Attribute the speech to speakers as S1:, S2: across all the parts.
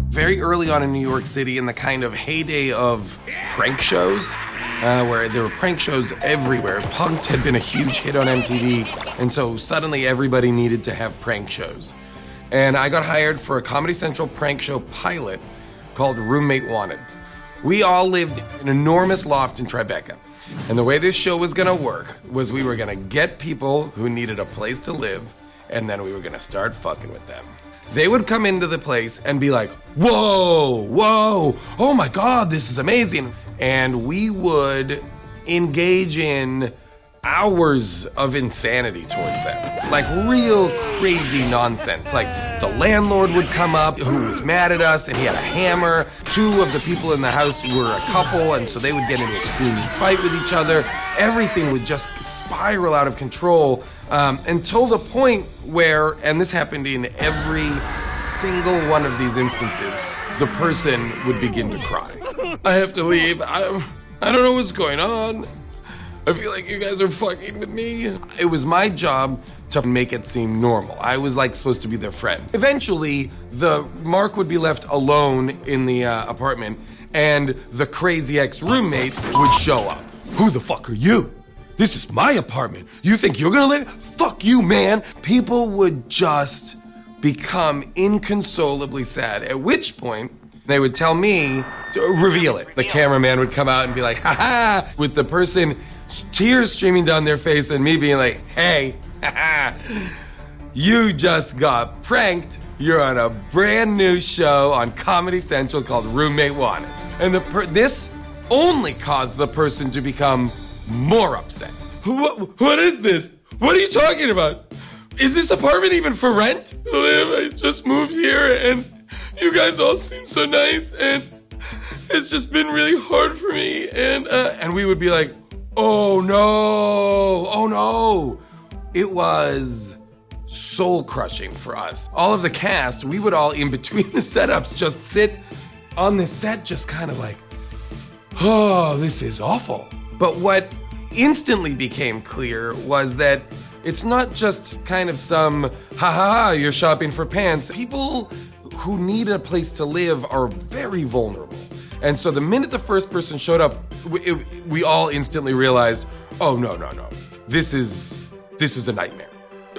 S1: Very early on in New York City, in the kind of heyday of prank shows, where there were prank shows everywhere. Punk'd had been a huge hit on MTV, and so suddenly everybody needed to have prank shows. And I got hired for a Comedy Central prank show pilot called Roommate Wanted. We all lived in an enormous loft in Tribeca. And the way this show was gonna work was we were gonna get people who needed a place to live, and then we were gonna start fucking with them. They would come into the place and be like, whoa, whoa, oh my God, this is amazing. And we would engage in hours of insanity towards them. Like real crazy nonsense. Like the landlord would come up who was mad at us and he had a hammer. Two of the people in the house were a couple, and so they would get into a screaming fight with each other. Everything would just spiral out of control until the point where, and this happened in every single one of these instances, the person would begin to cry. I have to leave. I don't know what's going on. I feel like you guys are fucking with me. It was my job to make it seem normal. I was like supposed to be their friend. Eventually, Mark would be left alone in the apartment, and the crazy ex-roommate would show up. Who the fuck are you? This is my apartment. You think you're gonna live? Fuck you, man. People would just become inconsolably sad, at which point they would tell me to reveal it. The cameraman would come out and be like, ha ha, with the person, tears streaming down their face, and me being like, hey, you just got pranked. You're on a brand new show on Comedy Central called Roommate Wanted. And this only caused the person to become more upset. What is this? What are you talking about? Is this apartment even for rent? I just moved here and you guys all seem so nice, and it's just been really hard for me. And we would be like, oh no. It was soul crushing for us. All of the cast, we would all in between the setups just sit on the set just kind of like, oh, this is awful. But what instantly became clear was that it's not just kind of some, ha, you're shopping for pants. People who need a place to live are very vulnerable. And so the minute the first person showed up, we all instantly realized, oh, no. This is a nightmare.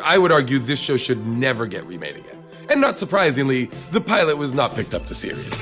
S1: I would argue this show should never get remade again. And not surprisingly, the pilot was not picked up to series.